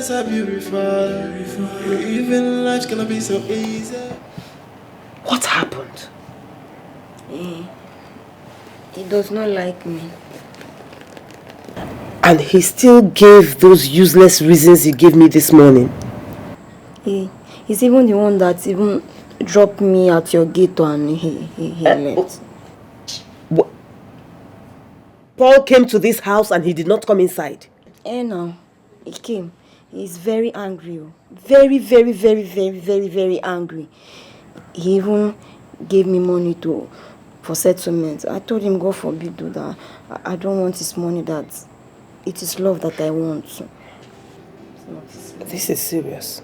girls are beautiful. Even life's gonna be so easy. What happened? He does not like me. And he still gave those useless reasons he gave me this morning. He's even the one that even dropped me at your gate and he left. What? Paul came to this house and he did not come inside. No, he came. He's very angry. Very, very, very, very, very, very angry. He even gave me money for settlement. I told him, God forbid, do that. I don't want his money. That it is love that I want. This is serious.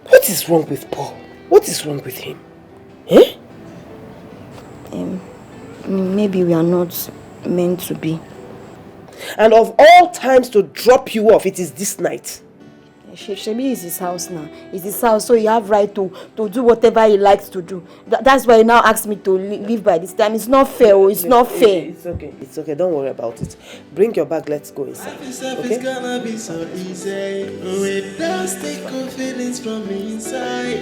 What is wrong with Paul? What is wrong with him? Eh? Maybe we are not meant to be. And of all times to drop you off, it is this night. Shebi is his house now. It's his house, so you have right to do whatever he likes to do. That's why he now asks me to leave by this time. It's not fair. It's not fair. It's okay. It's okay. Don't worry about it. Bring your bag. Let's go inside. Okay? It's gonna be so easy. Without stick of feelings from inside.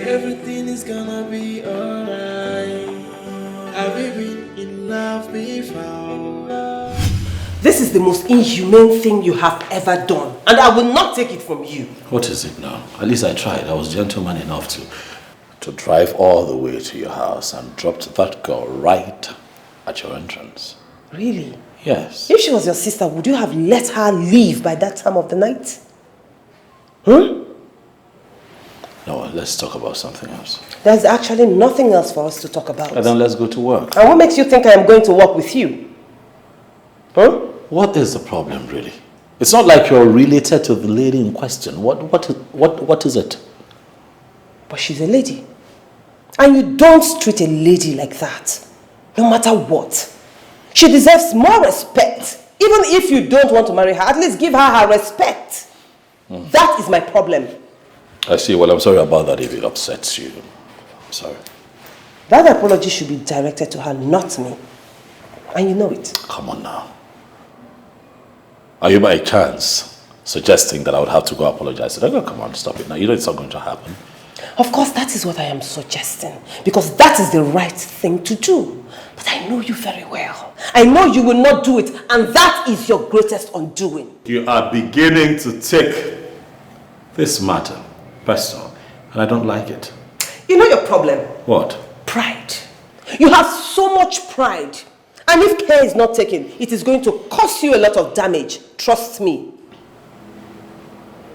Everything is gonna be alright. Have you been in love before? This is the most inhumane thing you have ever done, and I will not take it from you. What is it now? At least I tried. I was gentleman enough to drive all the way to your house and dropped that girl right at your entrance. Really? Yes. If she was your sister, would you have let her leave by that time of the night? No, let's talk about something else. There's actually nothing else for us to talk about. And then let's go to work. And what makes you think I am going to work with you? What is the problem, really? It's not like you're related to the lady in question. What is it? But she's a lady. And you don't treat a lady like that. No matter what. She deserves more respect. Even if you don't want to marry her, at least give her respect. That is my problem. I see. Well, I'm sorry about that if it upsets you. I'm sorry. That apology should be directed to her, not me. And you know it. Come on now. Are you by chance suggesting that I would have to go apologize to her? No, come on, stop it now. You know it's not going to happen. Of course, that is what I am suggesting. Because that is the right thing to do. But I know you very well. I know you will not do it. And that is your greatest undoing. You are beginning to take this matter personal. And I don't like it. You know your problem? What? Pride. You have so much pride. And if care is not taken, it is going to cause you a lot of damage. Trust me.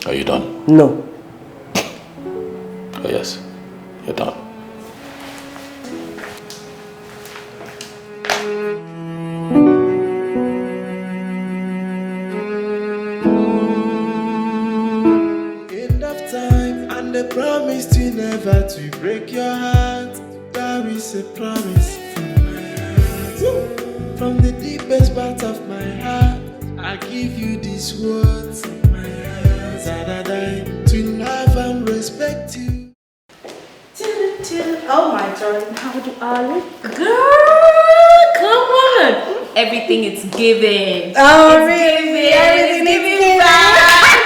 Are you done? No. Oh yes, you're done. Enough time and the promise to never to break your heart. That is a promise from my heart. From the deepest part of my heart, I give you these words of my heart. To love and respect you. Oh my darling, how do I look? Girl, come on. Everything is given. Oh, it's really? Giving. Everything it's is giving given. back.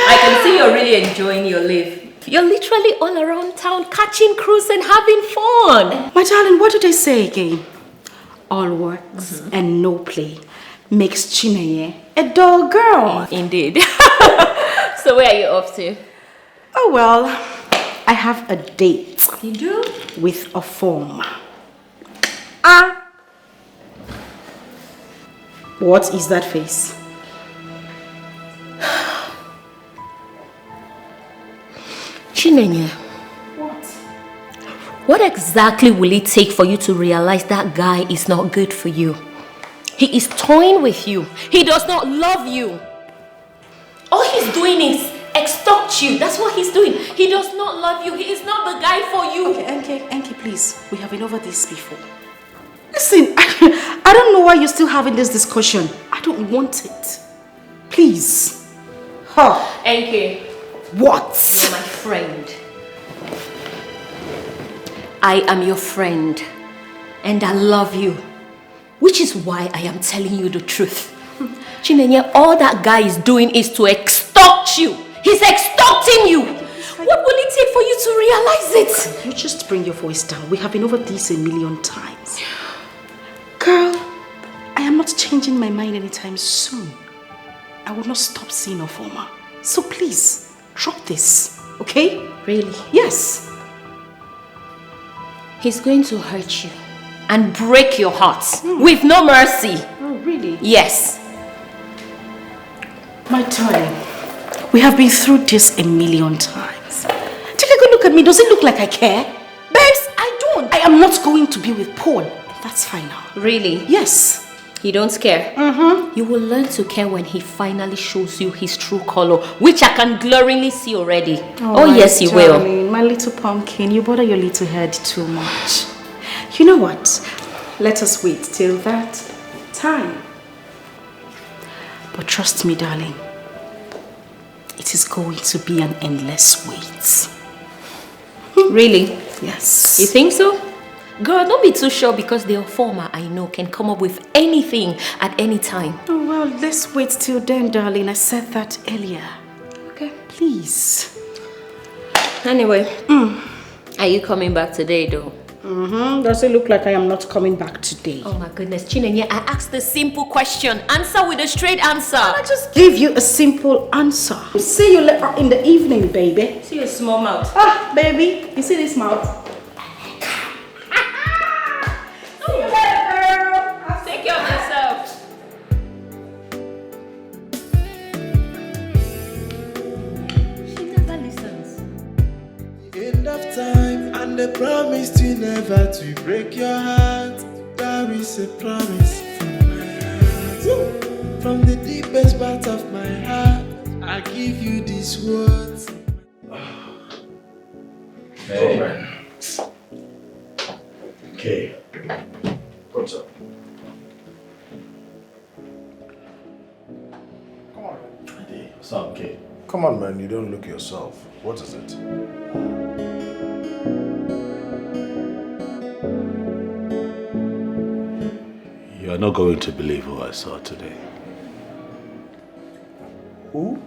I can see you're really enjoying your life. You're literally all around town catching cruise and having fun. My darling, what did they say again? All works and no play makes Chineye a dull girl. Indeed. So where are you off to? Oh well, I have a date. You do? With a form. What is that face? Chinenye. What exactly will it take for you to realize that guy is not good for you? He is toying with you. He does not love you. All he's doing is extort you. That's what he's doing. He does not love you. He is not the guy for you. Okay, Enki, please. We have been over this before. Listen, I don't know why you're still having this discussion. I don't want it. Please. Enki. What? You're my friend. I am your friend. And I love you. Which is why I am telling you the truth. Chinenye, all that guy is doing is to extort you. He's extorting you. What will it take for you to realize it? You just bring your voice down. We have been over this 1,000,000 times. Girl, I am not changing my mind anytime soon. I will not stop seeing Ofoma. So please, drop this, okay? Really? Yes. He's going to hurt you and break your heart with no mercy. Oh, really? Yes. My darling, we have been through this 1,000,000 times. Take a good look at me. Does it look like I care? Babes, I don't. I am not going to be with Paul. That's fine now. Really? Yes. You don't care? You will learn to care when he finally shows you his true color, which I can glaringly see already. Oh yes, he will. My little pumpkin, you bother your little head too much. You know what? Let us wait till that time. But trust me, darling, it is going to be an endless wait. Really? Yes. You think so? Girl, don't be too sure because the Ofoma I know can come up with anything at any time. Oh, well, let's wait till then, darling. I said that earlier. Okay. Please. Anyway, are you coming back today though? Does it look like I am not coming back today? Oh my goodness, Chinenye, I asked a simple question. Answer with a straight answer. I just give you a simple answer. See you later in the evening, baby. See your small mouth. Ah, baby, you see this mouth? See you later, girl. Take care of yourself. She never listens. Enough time and they promised you never to break your heart. There is a promise from my heart. From the deepest part of my heart, I give you these words. Hey. Man. Okay. What's up? Come on. Hey, what's up, okay? Come on, man. You don't look yourself. What is it? You're not going to believe who I saw today. Who?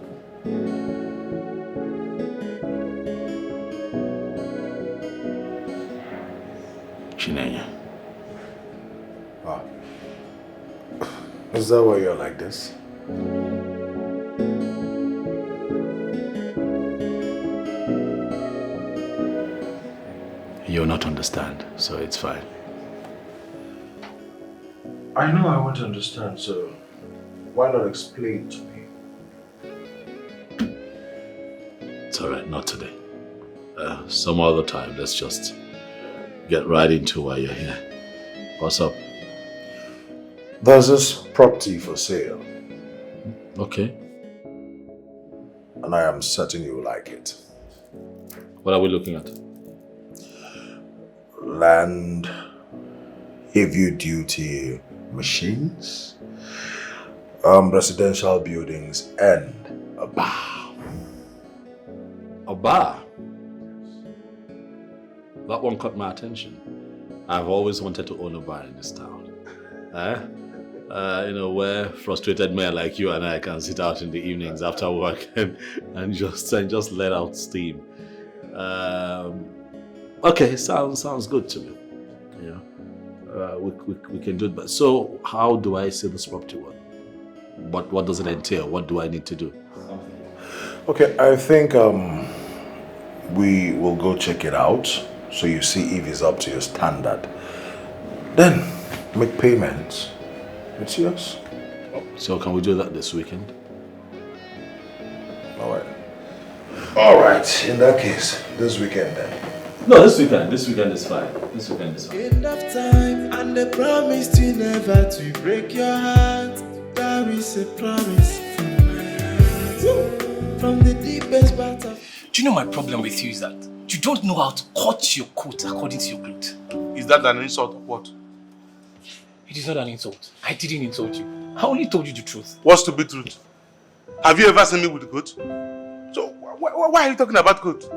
Chinenye. Ah. Is that why you're like this? You'll not understand, so it's fine. I know I want to understand, so why not explain to me? It's alright, not today. Some other time, let's just get right into why you're here. What's up? There's this property for sale, Okay. and I am certain you like it. What are we looking at? Land, heavy duty machines, residential buildings, and a bar. A bar? That one caught my attention. I've always wanted to own a bar in this town. Where frustrated men like you and I can sit out in the evenings after work and just let out steam. Okay, sounds good to me. Yeah, we can do it. But so, how do I see this property? What does it entail? What do I need to do? Okay, I think we will go check it out so you see if it's up to your standard. Then make payments. It's yours. So can we do that this weekend? Alright. Alright, in that case, this weekend then. No, this weekend. This weekend is fine. This weekend is fine. Enough time and they promised you never to break your heart. There is a promise from my heart. From the deepest part of... Do you know my problem with you is that you don't know how to cut your coat according to your clothes. Is that an insult or what? It is not an insult. I didn't insult you. I only told you the truth. What's to be truth? Have you ever seen me with a coat? So why are you talking about coat?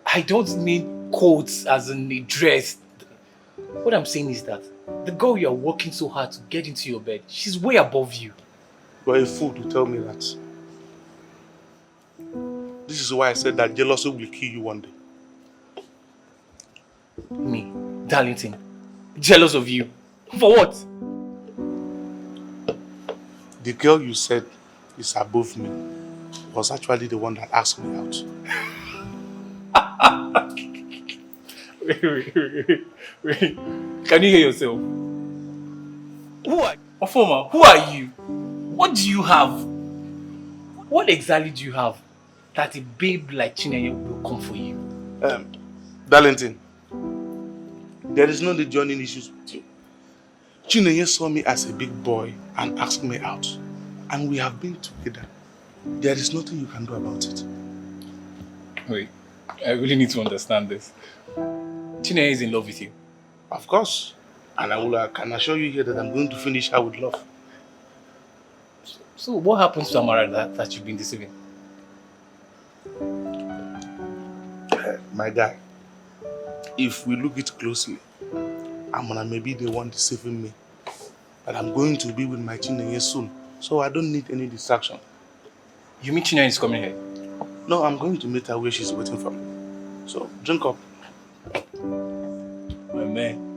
I don't mean coats as in a dress. What I'm saying is that The girl you are working so hard to get into your bed, she's way above you. You are a fool to tell me that. This is why I said that jealousy will kill you one day. Me, Darlington, jealous of you. For what? The girl you said is above me was actually the one that asked me out. Wait. Can you hear yourself? Ofoma, who are you? What do you have? What exactly do you have that a babe like Chinenye will come for you? Darlington, there is no need joining issues with you. Chinenye saw me as a big boy and asked me out. And we have been together. There is nothing you can do about it. Wait, I really need to understand this. Chinenye is in love with you? Of course. And I can assure you here that I'm going to finish her with love. So what happens to Amara that you've been deceiving? My guy, if we look it closely, Amara may be the one deceiving me. But I'm going to be with my Chinenye soon. So I don't need any distraction. You mean Chinenye is coming here? No, I'm going to meet her where she's waiting for me. So drink up. My man.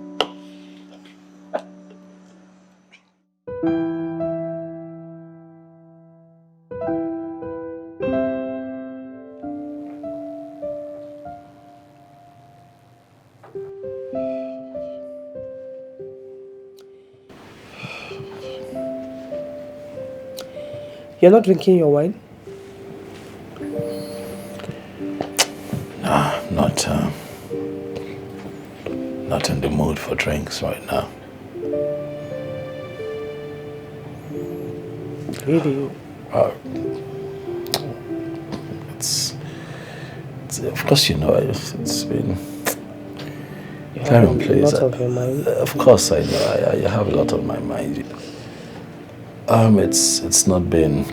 You're not drinking your wine? Nah, not in the mood for drinks right now. Really? It's of course, you know, it's been You have a lot of your mind? Of course, I know. I have a lot on my mind. It's not been...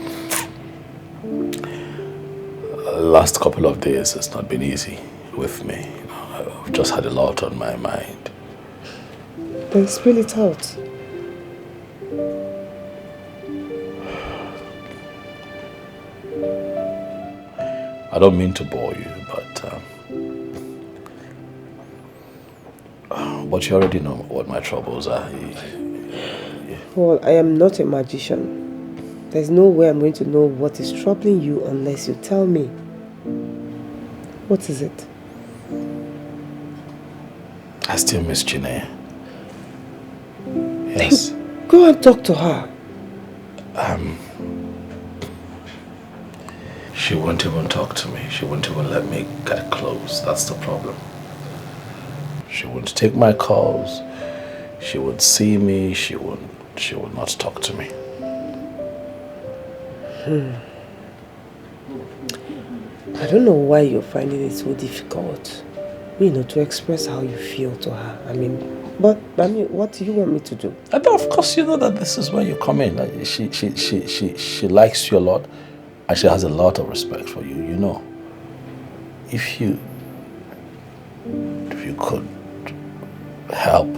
last couple of days, it's not been easy with me. You know, I've just had a lot on my mind. Then spill it out. I don't mean to bore you, but you already know what my troubles are. Well, I am not a magician. There's no way I'm going to know what is troubling you unless you tell me. What is it? I still miss Chinenye. Yes. Go and talk to her. She won't even talk to me. She won't even let me get close. That's the problem. She won't take my calls. She would see me. She would not talk to me. I don't know why you're finding it so difficult, to express how you feel to her. But what do you want me to do? And of course, you know that this is where you come in. She likes you a lot, and she has a lot of respect for you. You know, if you could help,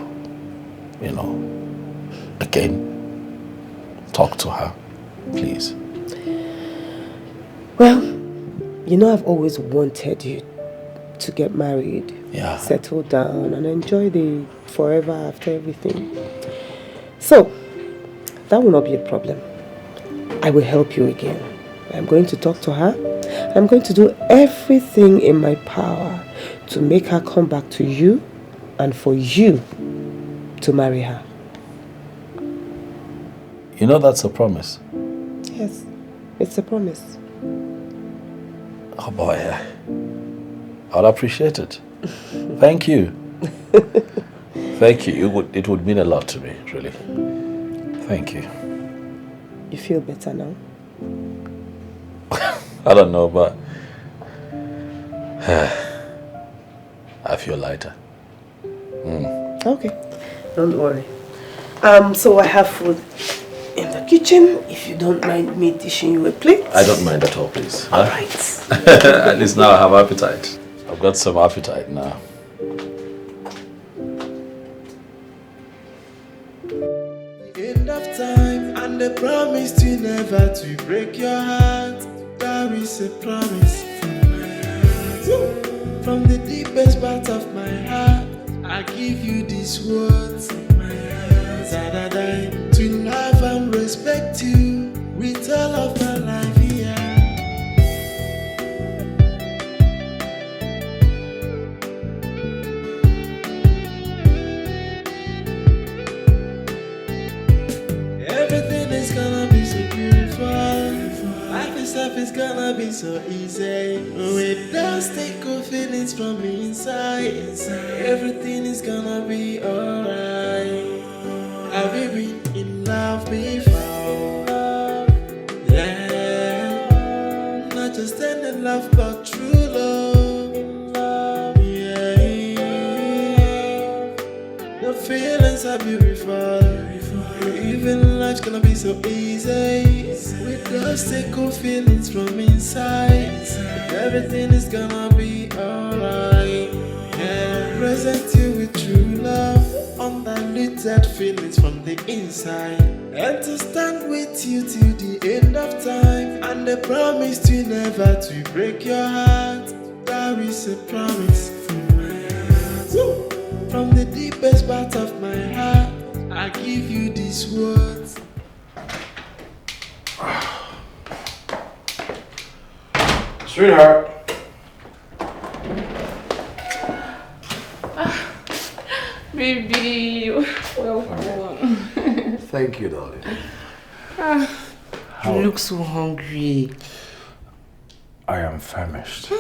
again, talk to her, please. Well, I've always wanted you to get married, settle down, and enjoy the forever after everything. So, that will not be a problem. I will help you again. I'm going to talk to her. I'm going to do everything in my power to make her come back to you and for you to marry her. You know that's a promise? Yes, it's a promise. Oh boy, I'd appreciate it. Thank you. Thank you. It would mean a lot to me, really. Thank you. You feel better now? I don't know, but I feel lighter. Okay, don't worry. So I have food in the kitchen, if you don't mind me dishing you a plate. I don't mind at all, please. All right. At least now I have appetite. I've got some appetite now. and the promise to never to break your heart. That is a promise from my heart. Woo! From the deepest part of my heart, I give you these words in my heart. To love and respect you with all of my life here. Everything is gonna be so beautiful. Life itself is gonna be so easy. With those good feelings from inside. Everything is gonna be alright. Have you been in love before? Yeah. Not just any love, but true love. Yeah. The feelings are beautiful. Even life's gonna be so easy. With those good feelings from inside. Everything is gonna be alright. Yeah. Present you with true love. Undiluted feelings from the inside. And to stand with you till the end of time. And the promise to never to break your heart. That is a promise from my heart. Woo! From the deepest part of my heart, I give you these words. Sweetheart. Baby, welcome. Thank you, darling. You look so hungry. I am famished.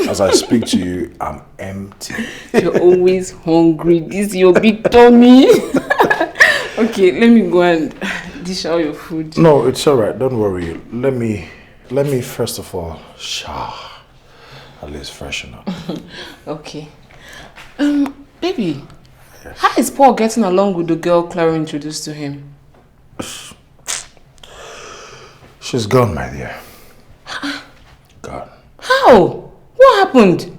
As I speak to you, I'm empty. You're always hungry. This is your big tummy. Okay, let me go and dish out your food. No, it's alright. Don't worry. Let me first of all shower. At least freshen up. Okay. Baby, yes. How is Paul getting along with the girl Clara introduced to him? She's gone, my dear. Gone. How? What happened?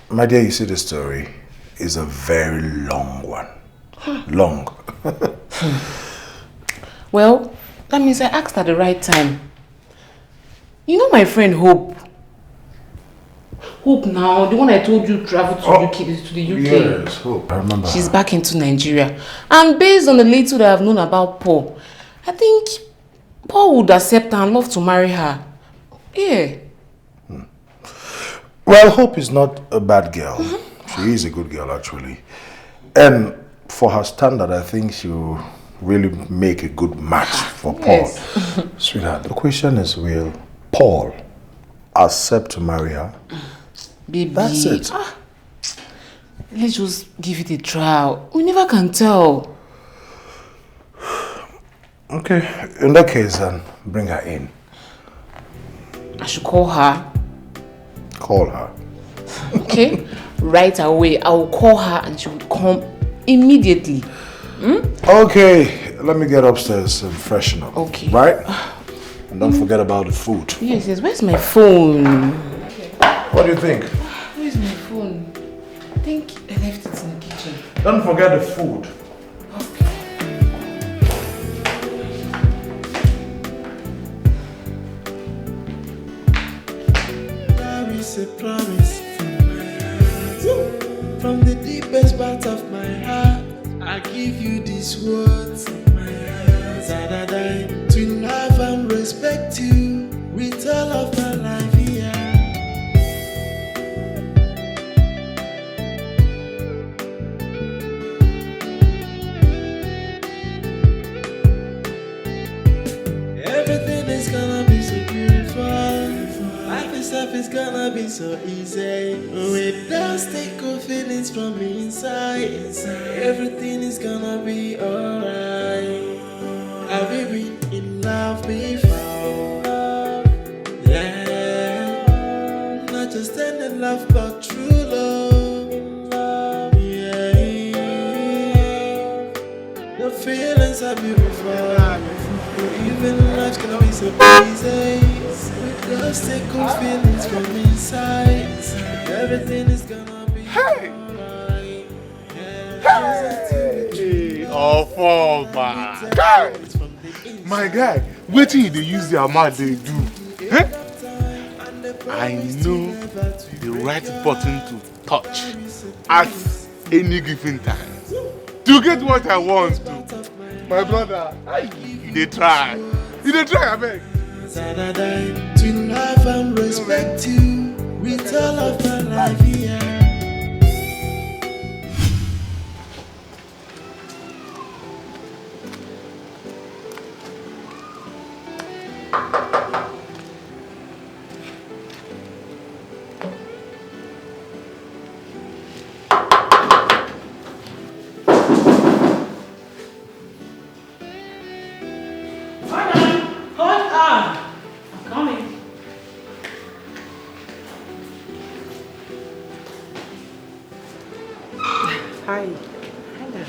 My dear, you see, the story is a very long one. Long. Well, that means I asked at the right time. You know my friend Hope? Hope now, the one I told you traveled to the UK. Yes, Hope. I remember. She's back into Nigeria. And based on the little that I've known about Paul, I think Paul would accept her and love to marry her. Yeah. Well, Hope is not a bad girl. She is a good girl, actually. And for her standard, I think she will really make a good match for Paul. Yes. Sweetheart, the question is, will Paul accept to marry her? Baby. That's it. Let's just give it a try. We never can tell. Okay, in that case, then, bring her in. I should call her. Call her. Okay? Right away, I will call her and she will come immediately. Okay, let me get upstairs and freshen up. Okay. Right? And don't forget about the food. Yes, where's my phone? What do you think? Where's my phone? I think I left it in the kitchen. Don't forget the food. A promise from my heart. From the deepest part of my heart, I give you these words in my heart. To love and respect you with all of my life here. Everything is gonna be so beautiful. Life itself is gonna be so easy. With those good feelings from inside. Everything is gonna be alright. Have you been in love before? Yeah. Not just any love, but true love. Yeah. The feelings are beautiful. Even life's gonna be so easy. Just take good feelings from inside. Everything is gonna be alright. Yeah. Oh, man. Guy! My guy, wait till they use their mouth they do. Eh? I know the right button to touch at any given time to get what I want to. My brother, they try. You try, I beg. To love and respect you with all of my life here. Hi. Hello.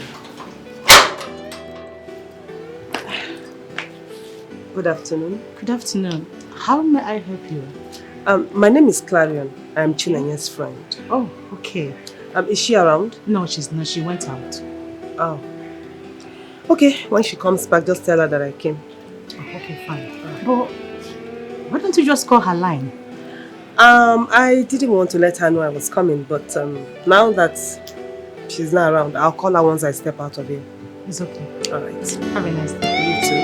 Good afternoon. Good afternoon. How may I help you? My name is Clarion. I'm Chinenye's friend. Oh, okay. Is she around? No, she's not. She went out. Oh. Okay, when she comes back, just tell her that I came. Oh, okay, fine. But why don't you just call her line? I didn't want to let her know I was coming, but now that she's not around, I'll call her once I step out of here. It's okay. All right. Have a nice day. You too.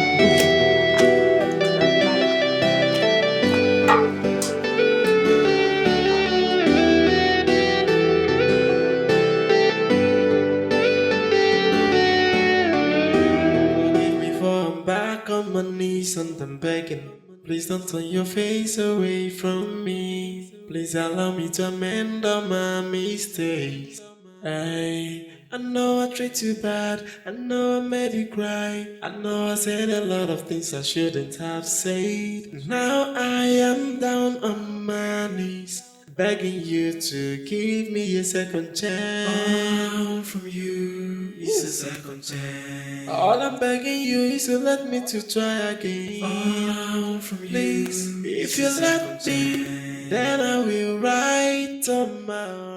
Back on my knees and I'm begging. Please don't turn your face away from me. Please allow me to amend all my mistakes. I know I treated you bad. I know I made you cry. I know I said a lot of things I shouldn't have said. Now I am down on my knees, begging you to give me a second chance. All from you is a second chance. All I'm begging you is to let me to try again. All from you, please, if you let me, then I will write on my own.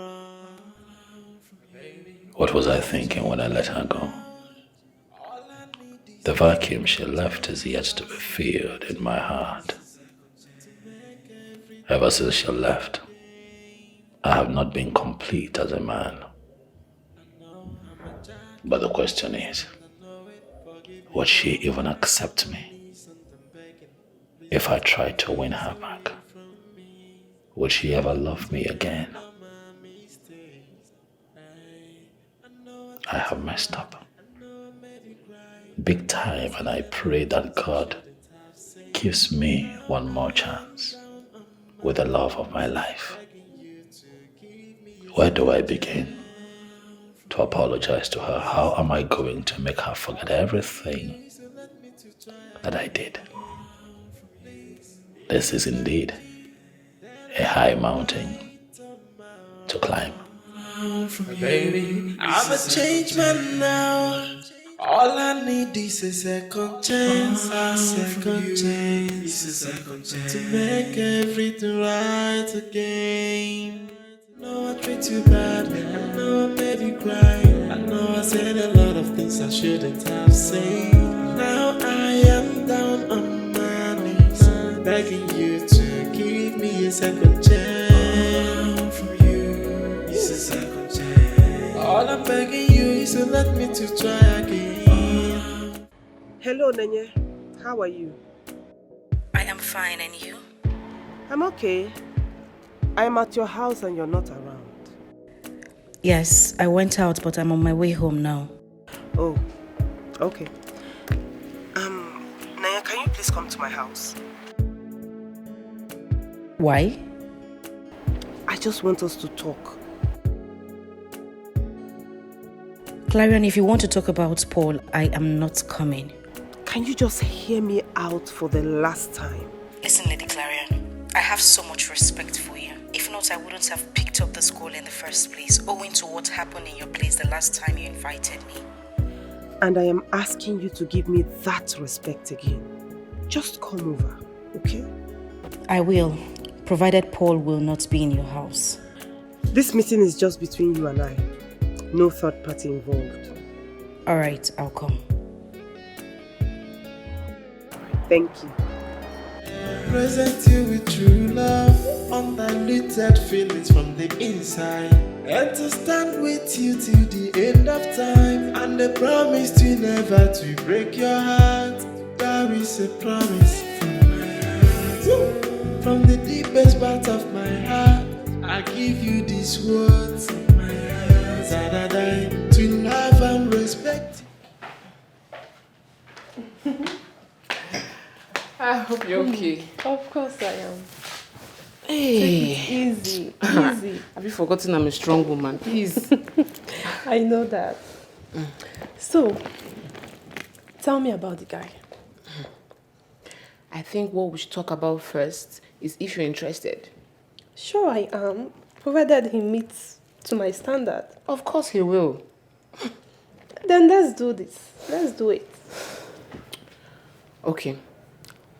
What was I thinking when I let her go? The vacuum she left is yet to be filled in my heart. Ever since she left, I have not been complete as a man. But the question is, would she even accept me? If I tried to win her back, would she ever love me again? I have messed up big time, and I pray that God gives me one more chance with the love of my life. Where do I begin to apologize to her? How am I going to make her forget everything that I did? This is indeed a high mountain to climb. Baby, I'm a changed man now. All I need is a second chance, a second chance to make everything right again. I know I treated you bad, I know I made you cry. I know I said a lot of things I shouldn't have said. Now I am down on my knees, begging you to give me a second chance. From you is a second chance. All I'm begging you is to let me to try again. Hello, Nenye. How are you? I am fine, and you? I'm okay. I'm at your house and you're not around. Yes, I went out, but I'm on my way home now. Oh, okay. Naya, can you please come to my house? Why? I just want us to talk. Clarion, if you want to talk about Paul, I am not coming. Can you just hear me out for the last time? Listen, Lady Clarion, I have so much respect for you. If not, I wouldn't have picked up the school in the first place, owing to what happened in your place the last time you invited me. And I am asking you to give me that respect again. Just come over, okay? I will, provided Paul will not be in your house. This meeting is just between you and I. No third party involved. Alright, I'll come. Thank you. Present you with true love, undiluted feelings from the inside, and to stand with you till the end of time, and the promise to never to break your heart. There is a promise from my heart. From the deepest part of my heart, I give you these words of my heart, that I die to love and respect. I hope you're okay. Of course I am. Hey. Easy. Have you forgotten I'm a strong woman? Please. I know that. So, tell me about the guy. I think what we should talk about first is if you're interested. Sure I am, provided he meets to my standard. Of course he will. Then let's do this. Let's do it. Okay.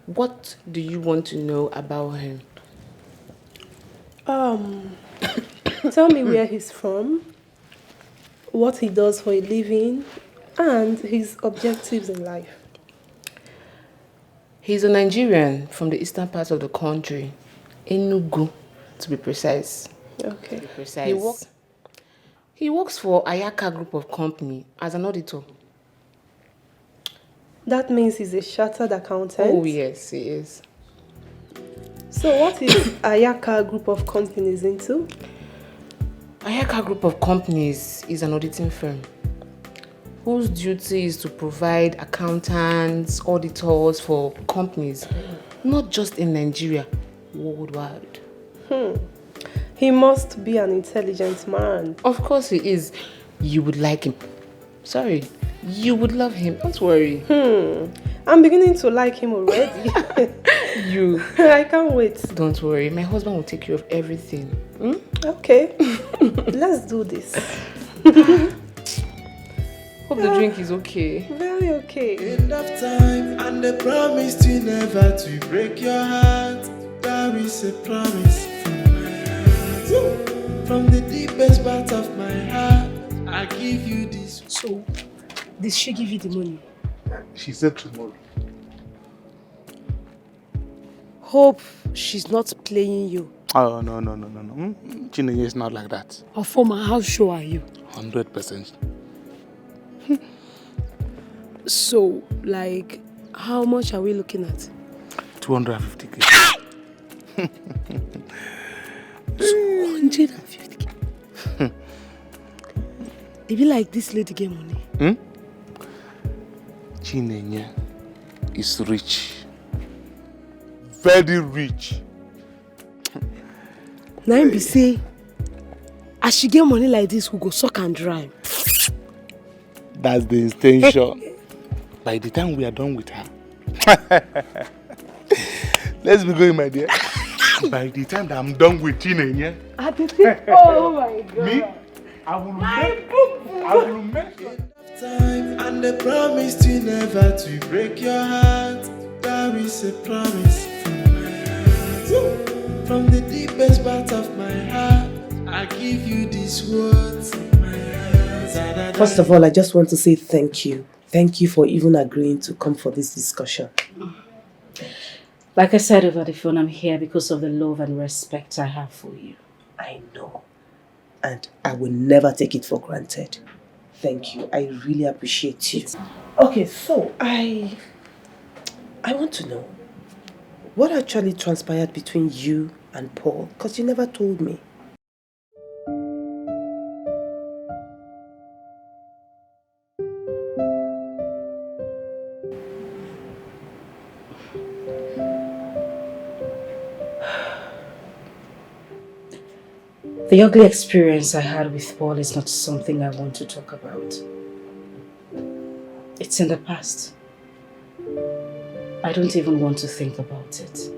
What do you want to know about him? Tell me where he's from, what he does for a living, and his objectives in life. He's a Nigerian from the eastern part of the country, Enugu, to be precise. Okay. To be precise. He works for Ayaka Group of Company as an auditor. That means he's a chartered accountant? Oh yes, he is. So what is Ayaka Group of Companies into? Ayaka Group of Companies is an auditing firm whose duty is to provide accountants, auditors for companies, not just in Nigeria, worldwide. He must be an intelligent man. Of course he is. You would like him. Sorry, you would love him. Don't worry. I'm beginning to like him already. You. I can't wait. Don't worry. My husband will take care of everything. Okay. Let's do this. Hope the drink is okay. Very okay. End of time, and the promise to never to break your heart. There is a promise from my heart. From the deepest part of my heart, I give you this. So, did she give you the money? She said tomorrow. Hope she's not playing you. Oh, no. Chinenye is not like that. Ofoma, how sure are you? 100%. So, like, how much are we looking at? 250k. 250k? It be like this lady get money. Chinenye is rich. Very rich. Now him be say, as she get money like this, we go suck and drive. That's the intention. By the time we are done with her, let's be going, my dear. By the time that I'm done with Chinenye, Oh my God. me, I will make it. Time, and the promise to never to break your heart. There is a promise from my heart. From the deepest part of my heart, I give you these words of my heart. First of all, I just want to say thank you. Thank you for even agreeing to come for this discussion. Like I said over the phone, I'm here because of the love and respect I have for you. I know. And I will never take it for granted. Thank you. I really appreciate you. Okay, so I want to know what actually transpired between you and Paul, because you never told me. The ugly experience I had with Paul is not something I want to talk about. It's in the past. I don't even want to think about it.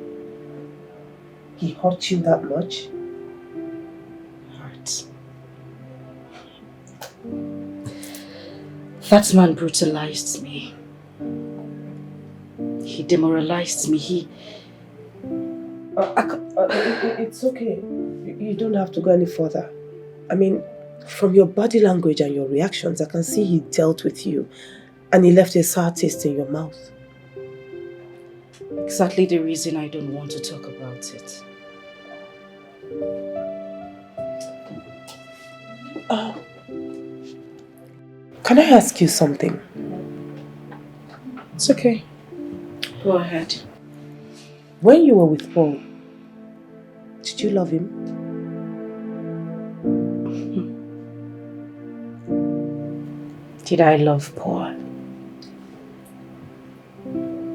He hurt you that much? Hurt. That man brutalized me. He demoralized me. It's okay. You don't have to go any further. I mean, From your body language and your reactions, I can see he dealt with you and he left a sour taste in your mouth. Exactly the reason I don't want to talk about it. Can I ask you something? It's okay. Go ahead. When you were with Paul, did you love him? Did I love Paul?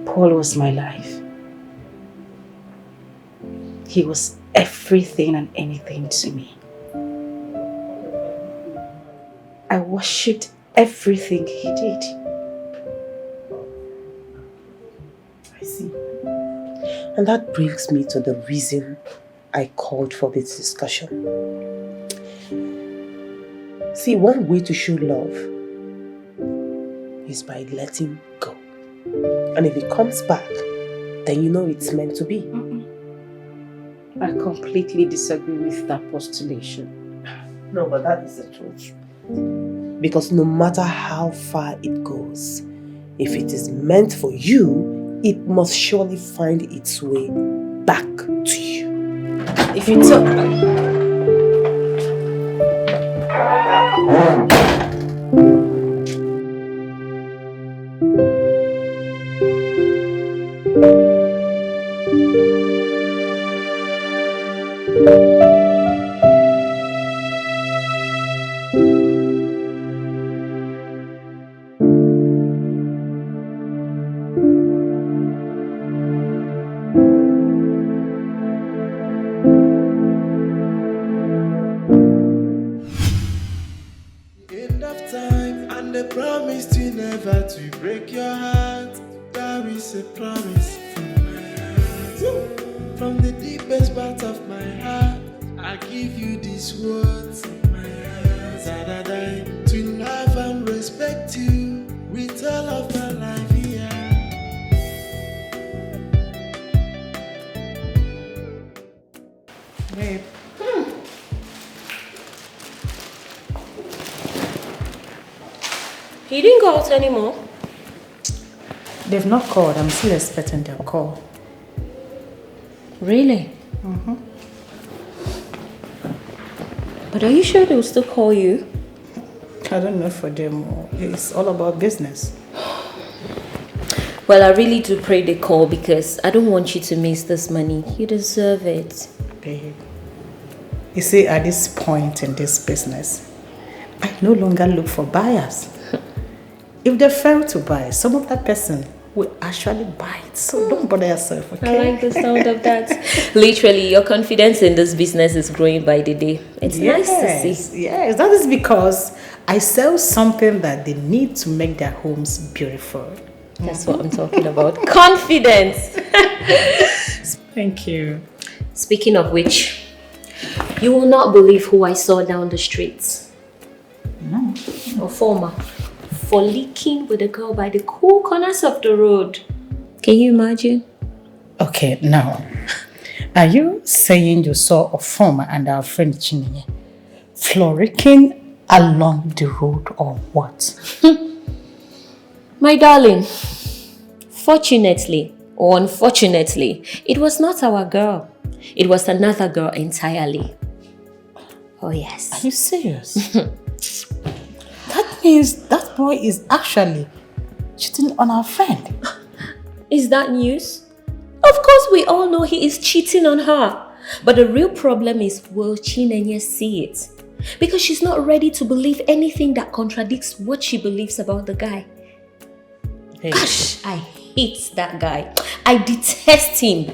Paul was my life. He was everything and anything to me. I worshipped everything he did. I see. And that brings me to the reason I called for this discussion. See, one way to show love is by letting go. And if it comes back, then you know it's meant to be. I completely disagree with that postulation. No, but that is the truth. Because no matter how far it goes, if it is meant for you, it must surely find its way back to you. If you talk... End of time and the promise to never to break your heart. There is a promise from my heart. From the deepest part of my heart, I give you these words of my heart. To love and respect you with all of my life here. Babe. He didn't go out anymore. They've not called. I'm still expecting their call. Really? But are you sure they'll still call you? I don't know for them. It's all about business. Well, I really do pray they call because I don't want you to miss this money. You deserve it. Babe. You see, at this point in this business, I no longer look for buyers. If they fail to buy, some of that person will actually buy it. So don't bother yourself, okay? I like the sound of that. Literally, your confidence in this business is growing by the day. It's nice to see. Yes, that is because I sell something that they need to make their homes beautiful. That's what I'm talking about. Confidence. Thank you. Speaking of which, you will not believe who I saw down the streets. No. A former. For leaking with a girl by the cool corners of the road. Can you imagine? Okay, now, are you saying you saw a former and our friend Chinenye frolicking along the road or what? My darling, fortunately or unfortunately, it was not our girl. It was another girl entirely. Oh yes. Are you serious? That means that boy is actually cheating on our friend. Is that news? Of course we all know he is cheating on her. But the real problem is, will Chinenye see it? Because she's not ready to believe anything that contradicts what she believes about the guy. Hey. Gosh, I hate that guy. I detest him.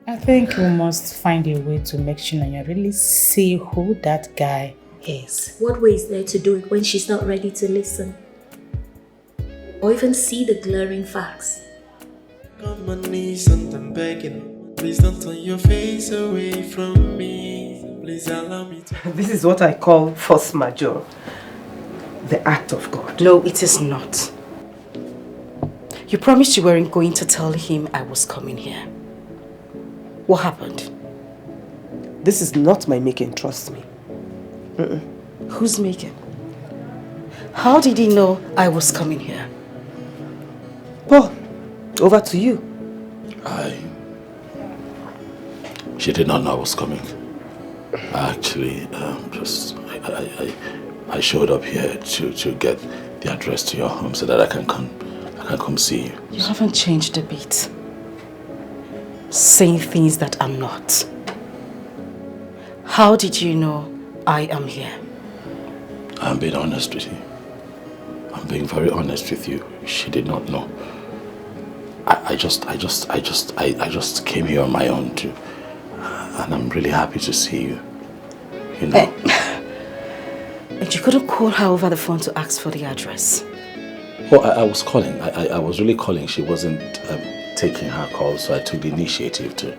I think we must find a way to make Chinenye really see who that guy is. What way is there to do it when she's not ready to listen? Or even see the glaring facts? On my knees and I'm begging. Please don't turn your face away from me. Please allow me to. This is what I call force majeure. The act of God. No, it is not. You promised you weren't going to tell him I was coming here. What happened? This is not my making, trust me. Who's making? How did he know I was coming here? Paul, over to you. She did not know I was coming. I actually I showed up here to get the address to your home so that I can come see you. You haven't changed a bit. Saying things that are not. How did you know I am here? I'm being honest with you. I'm being very honest with you. She did not know. I just came here on my own too. And I'm really happy to see you. You know. And you couldn't call her over the phone to ask for the address? Well, I was calling. I was really calling. She wasn't taking her call, so I took the initiative to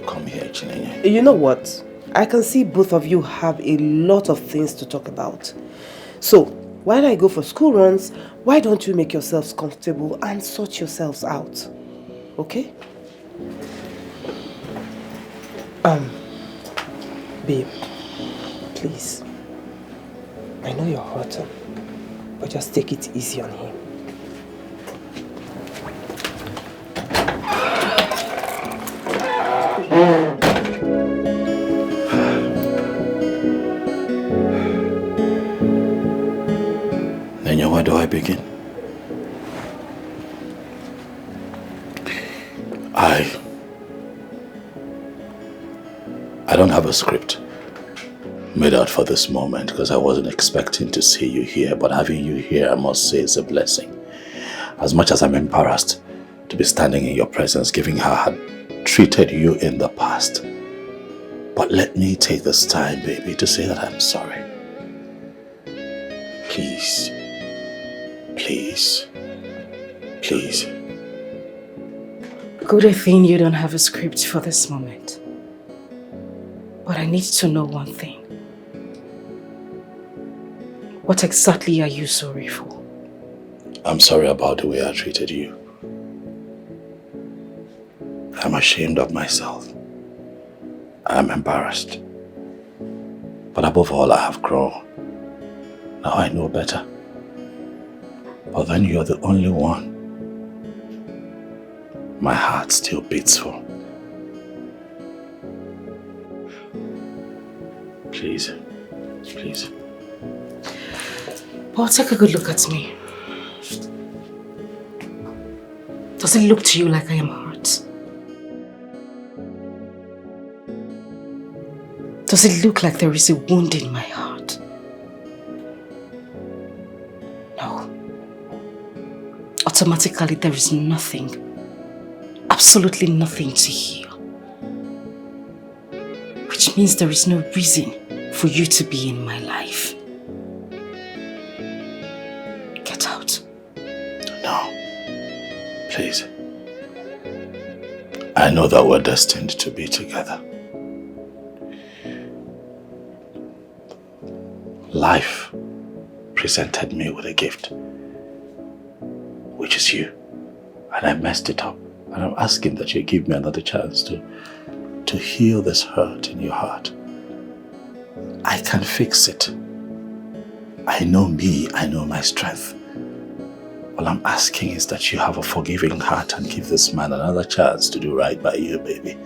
come here, Chinenye. You know what? I can see both of you have a lot of things to talk about. So, while I go for school runs, why don't you make yourselves comfortable and sort yourselves out? Okay? Babe, please. I know you're hurting, but just take it easy on him. Nenya, where do I begin? I don't have a script made out for this moment because I wasn't expecting to see you here, but having you here, I must say, is a blessing. As much as I'm embarrassed to be standing in your presence, giving how I had treated you in the past. But let me take this time, baby, to say that I'm sorry. Please. Please. Please. Good thing you don't have a script for this moment. But I need to know one thing. What exactly are you sorry for? I'm sorry about the way I treated you. I'm ashamed of myself. I'm embarrassed. But above all, I have grown. Now I know better. But then you're the only one my heart still beats for. Please. Please. Paul, take a good look at me. Does it look to you like I am hurt? Does it look like there is a wound in my heart? No. Automatically, there is nothing, absolutely nothing to heal. Which means there is no reason for you to be in my life. Get out. No. Please. I know that we're destined to be together. Life presented me with a gift, which is you. And I messed it up. And I'm asking that you give me another chance to heal this hurt in your heart. I can fix it. I know me, I know my strength. All I'm asking is that you have a forgiving heart and give this man another chance to do right by you, baby.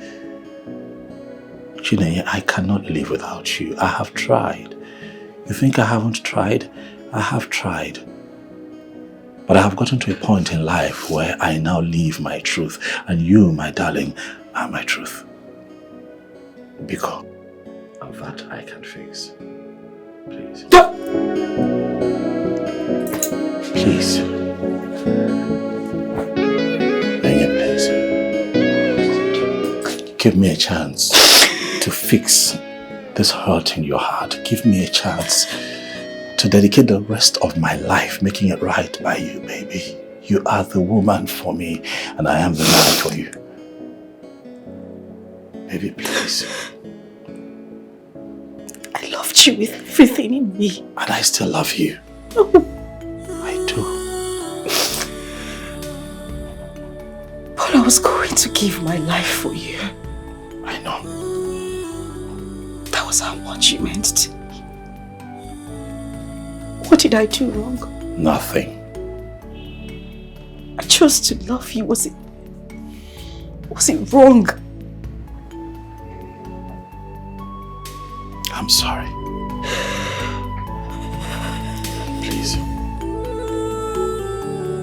Chinenye, I cannot live without you. I have tried. You think I haven't tried? I have tried. But I have gotten to a point in life where I now live my truth. And you, my darling, are my truth. Because of that I can fix. Please. Please. Nenya, please. Give me a chance to fix this hurt in your heart. Give me a chance to dedicate the rest of my life making it right by you, baby. You are the woman for me, and I am the man for you. Baby, please. I loved you with everything in me. And I still love you. I do. But I was going to give my life for you. I know. was how much you meant to me. What did I do wrong? Nothing. I chose to love you. Was it wrong? I'm sorry. Please.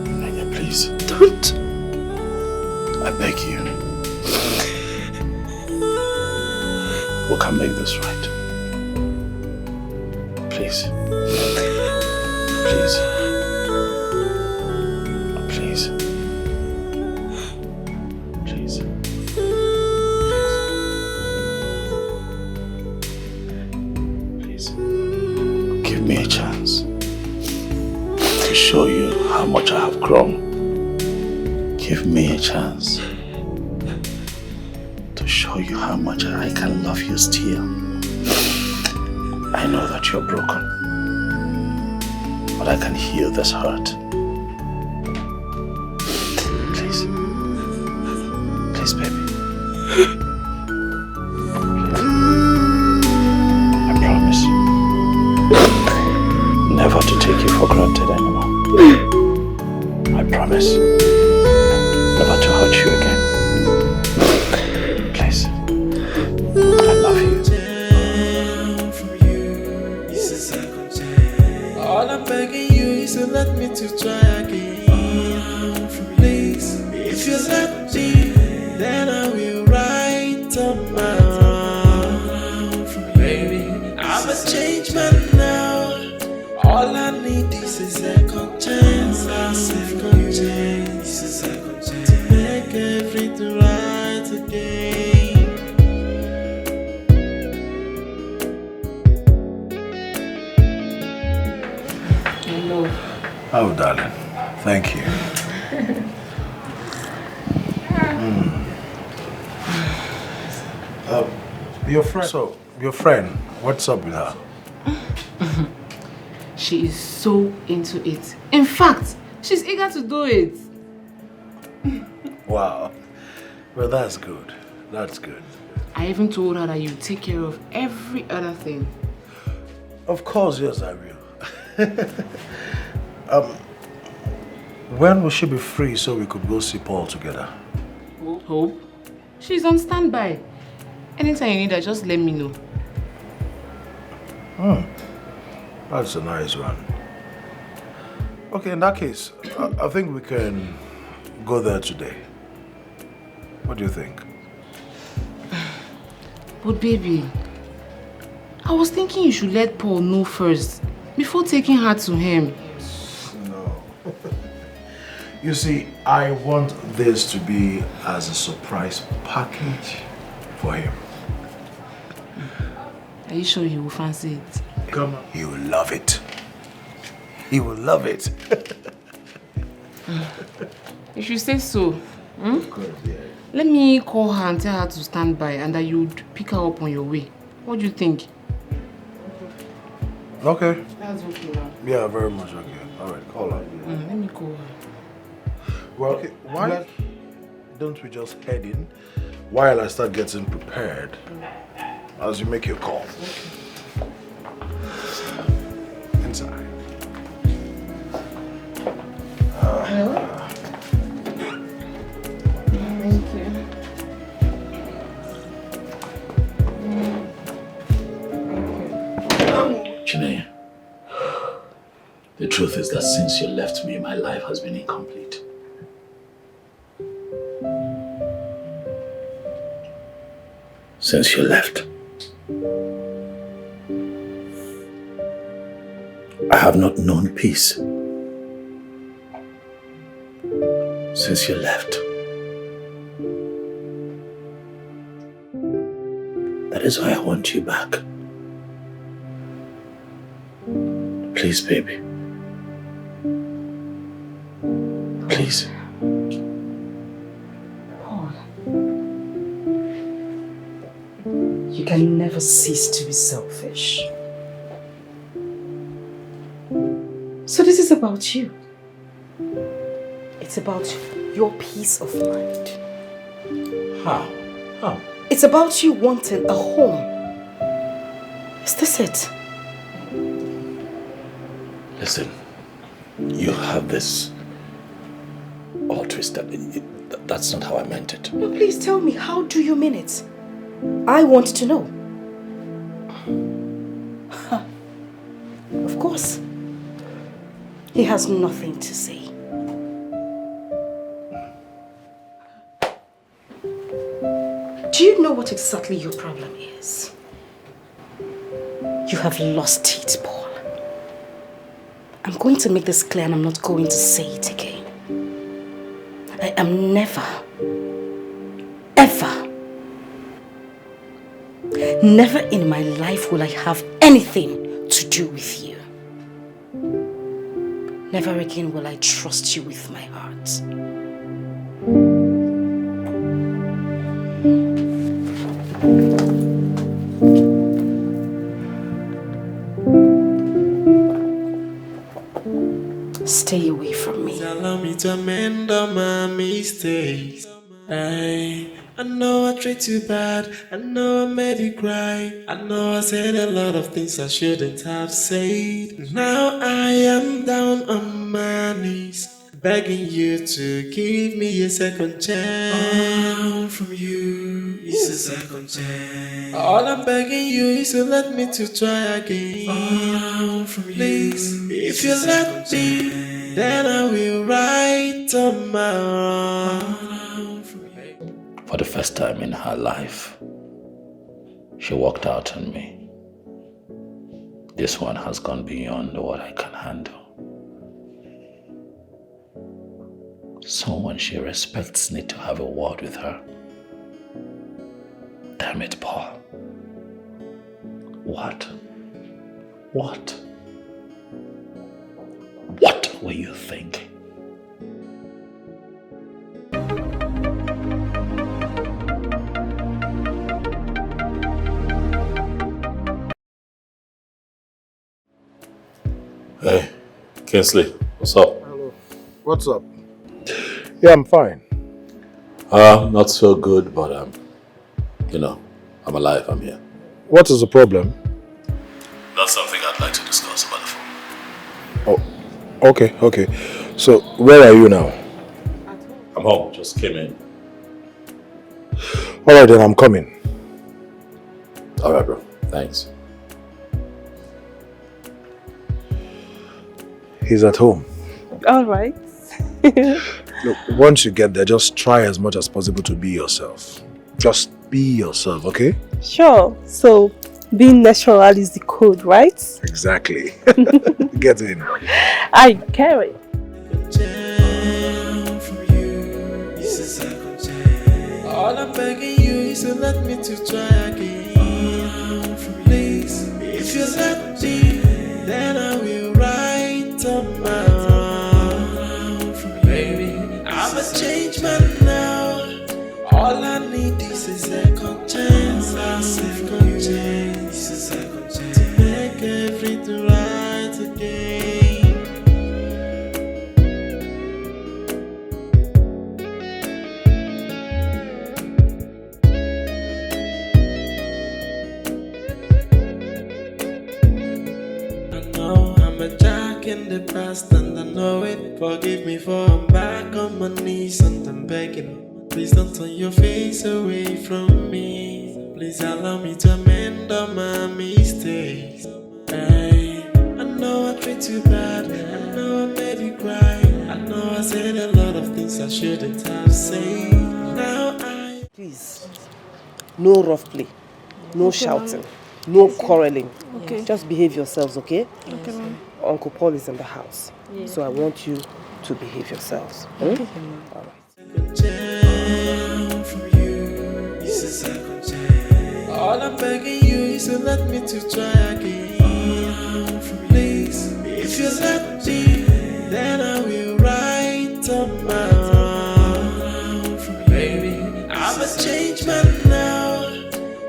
Nanya, please. Don't. I beg you. We can make this right. Please. Please. Please. Please. Please. Give me a chance to show you how much I have grown. Give me a chance to show you how much I can love you still. I know that you're broken, but I can heal this hurt. Please. Please, baby. I promise never to take you for granted anymore. I promise never to hurt you again. Please. I love you. All I'm begging you is to let me to try again. Please, if you let me, then I will write up my wrong. Baby, I'm a changed man now. All I need is a second chance. A second chance. To make everything right again. Oh, darling. Thank you. Your friend. So, your friend, what's up with her? She is so into it. In fact, she's eager to do it. Wow. Well, that's good. That's good. I even told her that you take care of every other thing. Of course, yes, I will. When will she be free so we could go see Paul together? Hope? She's on standby. Anytime you need her, just let me know. That's a nice one. Okay, in that case, I think we can go there today. What do you think? But baby, I was thinking you should let Paul know first before taking her to him. No. You see, I want this to be as a surprise package for him. Are you sure he will fancy it? Come on. He will love it. He will love it. If you say so, Of course, yeah. let me call her and tell her to stand by and that you'd pick her up on your way. What do you think? Okay. That's okay now. Yeah, very much okay. All right, call her. Let me call her. Well, okay, why don't we just head in while I start getting prepared as you make your call? Inside. Hello? Thank you. Chineye, the truth is that since you left me, my life has been incomplete. Since you left, I have not known peace. Since you left, that is why I want you back. Please, baby. Please. Paul, you can never cease to be selfish. So this is about you. It's about your peace of mind. How? How? It's about you wanting a home. Is this it? Listen, you have this all twisted. That's not how I meant it. No, please tell me, how do you mean it? I want to know. Of course. He has nothing to say. Do you know what exactly your problem is? You have lost it, Paul. I'm going to make this clear and I'm not going to say it again. I am never, ever, never in my life will I have anything to do with you. Never again will I trust you with my heart. Stay away from me. Allow me to amend all my mistakes. I know I treated you bad. I know I made you cry. I know I said a lot of things I shouldn't have said. Now I am down on my knees, begging you to give me a second chance. All from you is a second chance. All I'm begging you is to let me to try again. All from you, please, if you let me, then I will right on my own. For the first time in her life, she walked out on me. This one has gone beyond what I can handle. Someone she respects need to have a word with her. Damn it, Paul. What were you thinking? Hey, Kingsley, what's up? Hello. What's up? Yeah, I'm fine. Not so good, but I'm alive, I'm here. What is the problem? That's something I'd like to discuss about the phone. Oh, okay. So, where are you now? I'm home, just came in. Alright then, I'm coming. Alright, bro. Thanks. He's at home. All right. Look, once you get there, just try as much as possible to be yourself. Just be yourself, okay? Sure. So, being natural is the code, right? Exactly. Get in. I carry. All I'm begging you is to let me to try again. Please, if you let me, then I will write on my own. Baby, I'm a changed man now. All I need is a second chance. A second chance. A second chance to make everything right again. In the past and I know it. Forgive me for I'm back on my knees and I'm begging. Please don't turn your face away from me. Please allow me to amend all my mistakes. I know I treat you bad. I know I made you cry. I know I said a lot of things I shouldn't have said. Now Please, no rough play, no shouting, no quarreling. Okay. Just behave yourselves, okay? Okay, ma'am. Uncle Paul is in the house, Yeah. so I want you to behave yourselves. Okay. All right. All I'm begging you is to let me to try again. Please, if you let me, then I will write on my own. Baby, I'm a changed man now.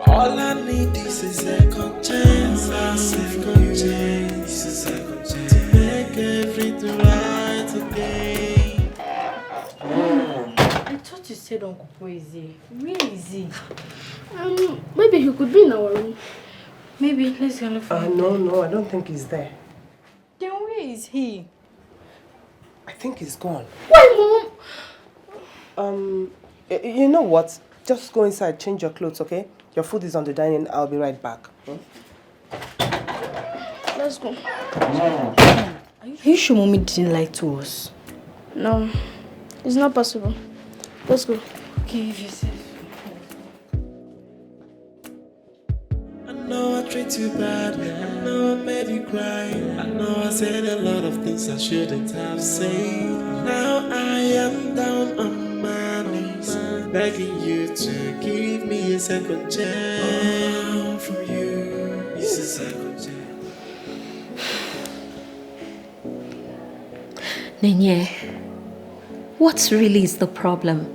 All I need is a second chance. A second chance. A second chance to make everything right again. I thought you said Uncle Po is here. Where is he? Maybe he could be in our room. Maybe, let's go look for him. No, I don't think he's there. Then where is he? I think he's gone. Why, Mom? You know what? Just go inside, change your clothes, okay? Your food is on the dining. I'll be right back. Let's go. Are you sure Mommy didn't lie to us? No, it's not possible. Let's go. Okay, if you say. I know I treat you bad, I know I made you cry, I know I said a lot of things I shouldn't have said. Now I am down on my knees, begging you to give me a second chance. All from you is a second chance. Nenye, what really is the problem?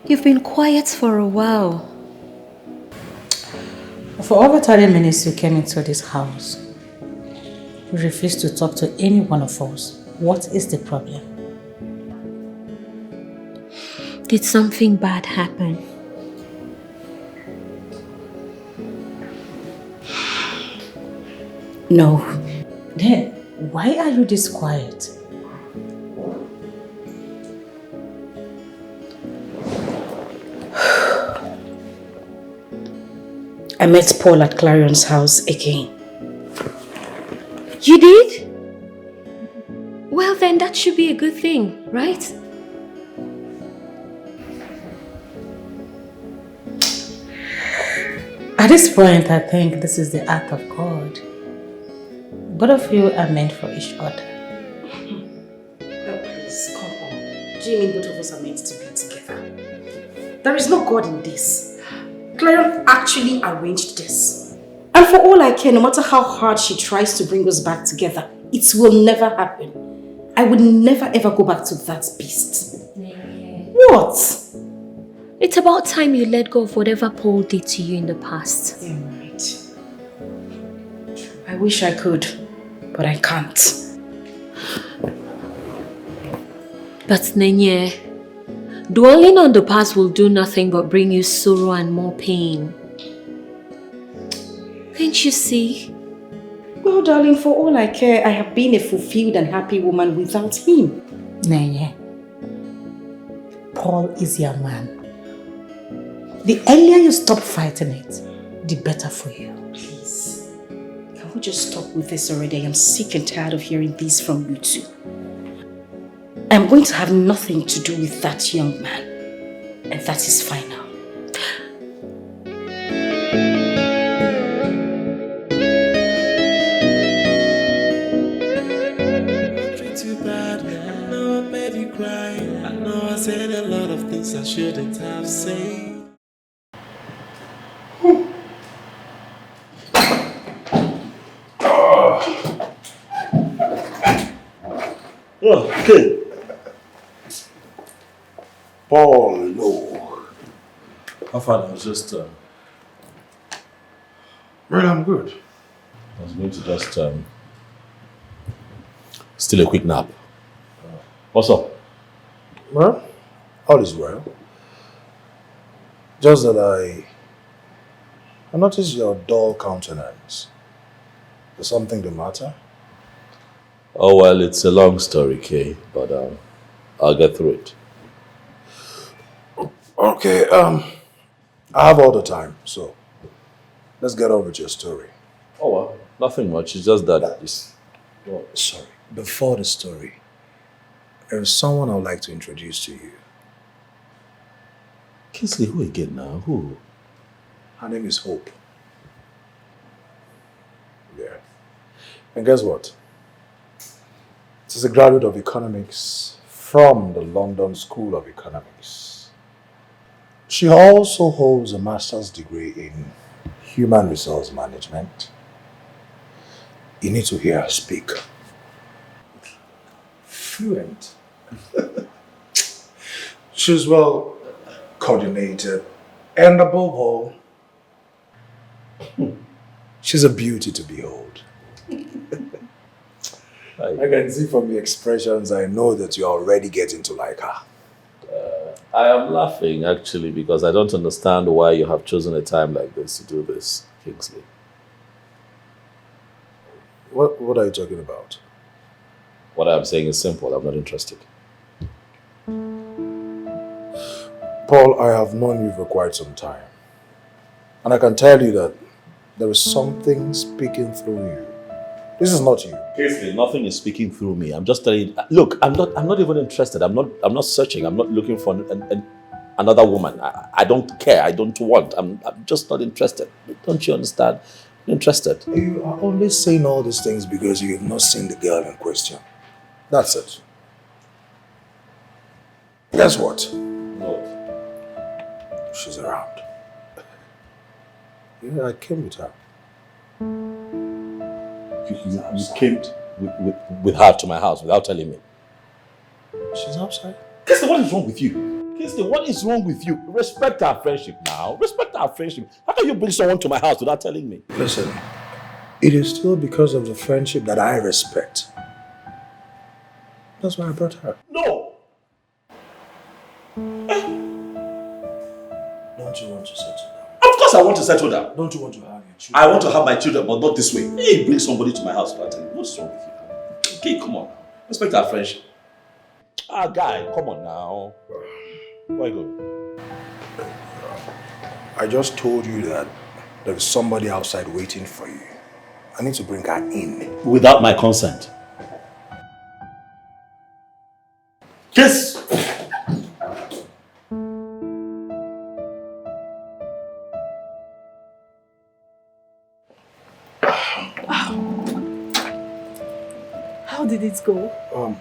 You've been quiet for a while. For over 30 minutes you came into this house. You refused to talk to any one of us. What is the problem? Did something bad happen? No. Then why are you this quiet? I met Paul at Clarion's house again. You did? Well then, that should be a good thing, right? At this point, I think this is the act of God. Both of you are meant for each other. Oh, please, come on. Do you mean both of us are meant to be together? There is no God in this. Clarion actually arranged this. And for all I care, no matter how hard she tries to bring us back together, it will never happen. I would never ever go back to that beast. What? It's about time you let go of whatever Paul did to you in the past. You're right. I wish I could, but I can't. But Nenye, dwelling on the past will do nothing but bring you sorrow and more pain. Can't you see? Well, darling, for all I care, I have been a fulfilled and happy woman without him. Nenye, Paul is your man. The earlier you stop fighting it, the better for you. Please, can we just stop with this already? I am sick and tired of hearing this from you two. I am going to have nothing to do with that young man, and that is final. I treat you bad, I know I made you cry, I know I said a lot of things I shouldn't have said. Okay. Paul, no. How far? I was just. Well, I'm good. I was going to just steal a quick nap. What's up? Well, all is well. Just that I noticed your dull countenance. Is something the matter? Oh well, it's a long story, Kay, but I'll get through it. Okay, I have all the time, so let's get on with your story. Oh well, nothing much. It's just that. Sorry, before the story, there is someone I would like to introduce to you. Kingsley, who again now? Who? Her name is Hope. Yeah. And guess what? She's a graduate of economics from the London School of Economics. She also holds a master's degree in human resource management. You need to hear her speak. Fluent. She's well coordinated, and above all, she's a beauty to behold. I can see from the expressions, I know that you're already getting to like her. I am laughing actually because I don't understand why you have chosen a time like this to do this, Kingsley. What are you talking about? What I'm saying is simple. I'm not interested. Paul, I have known you for quite some time. And I can tell you that there is something speaking through you. This is not you. Seriously, nothing is speaking through me. I'm just telling you. Look, I'm not even interested. I'm not searching. I'm not looking for another woman. I don't care. I don't want. I'm just not interested. Don't you understand? I'm interested. You are only saying all these things because you have not seen the girl in question. That's it. Guess what? No. She's around. Yeah, I came with her. You came with her to my house without telling me. She's outside. Kirsty, what is wrong with you? Kirsty, what is wrong with you? Respect our friendship now. Respect our friendship. How can you bring someone to my house without telling me? Listen, it is still because of the friendship that I respect. That's why I brought her. No! Don't you want to settle down? Of course I want to settle down. Don't you want to have your children? I want to have my children, but not this way. Hey, bring somebody to my house without telling me. What's wrong with you? Okay, come on. Respect our friendship. Ah, guy, come on now. Where you going? I just told you that there is somebody outside waiting for you. I need to bring her in. Without my consent. Kiss! How did it go?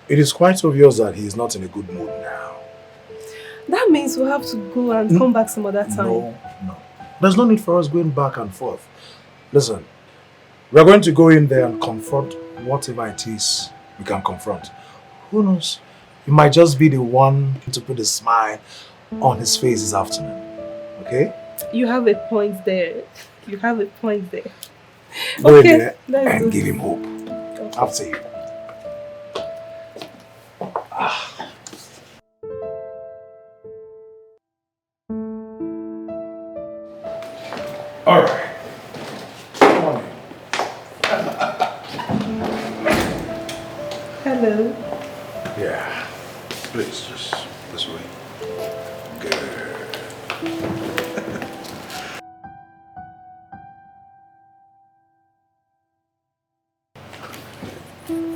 It is quite obvious that he is not in a good mood now. That means we'll have to go and come back some other time. No. There's no need for us going back and forth. Listen, we're going to go in there and confront whatever it is we can confront. Who knows? You might just be the one to put a smile on his face this afternoon. Okay? You have a point there. You have a point there. Go in Okay, there let's and do give him hope. Okay. After you. All right. Come on in. Hello. Yeah. Please, just this way. Good.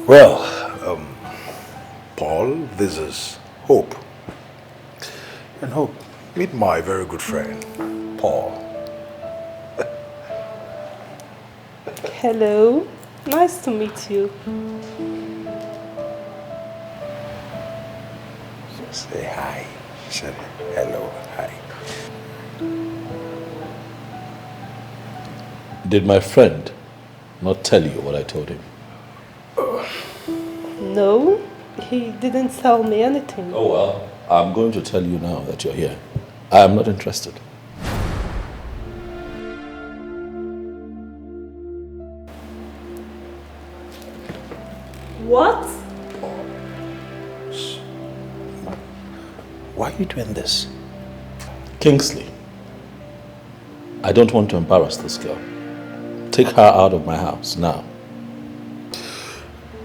Well, Paul, this is Hope. And Hope, meet my very good friend, Paul. Hello. Nice to meet you. Say hi. Say hello, hi. Did my friend not tell you what I told him? No, he didn't tell me anything. Oh well, I'm going to tell you now that you're here. I am not interested. What? Why are you doing this? Kingsley, I don't want to embarrass this girl. Take her out of my house now.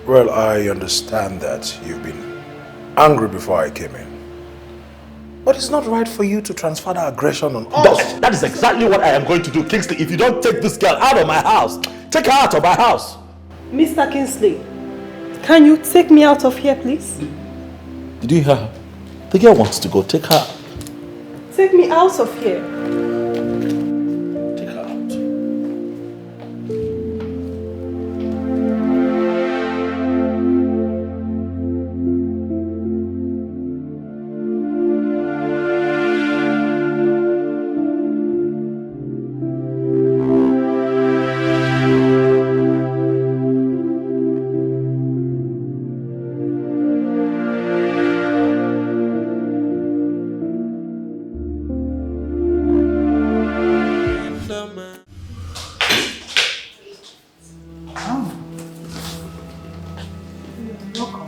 Well, I understand that you've been angry before I came in. But it's not right for you to transfer the aggression on us. That is exactly what I am going to do, Kingsley. If you don't take this girl out of my house, take her out of my house. Mr. Kingsley, can you take me out of here, please? Did you hear her? The girl wants to go. Take her. Take me out of here. Take her out.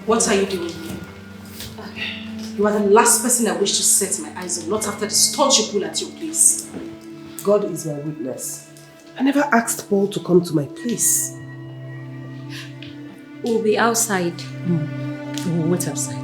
What are you doing here? You are the last person I wish to set my eyes on, not after the stunts you pull at your place. God is my witness. I never asked Paul to come to my place. We'll be outside. We'll wait outside.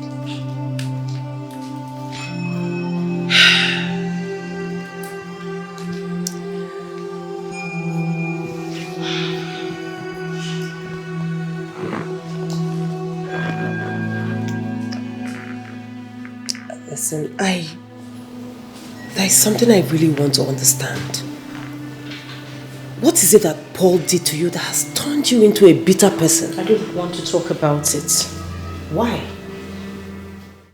Listen, there's something I really want to understand. What is it that Paul did to you that has turned you into a bitter person? I don't want to talk about it. Why?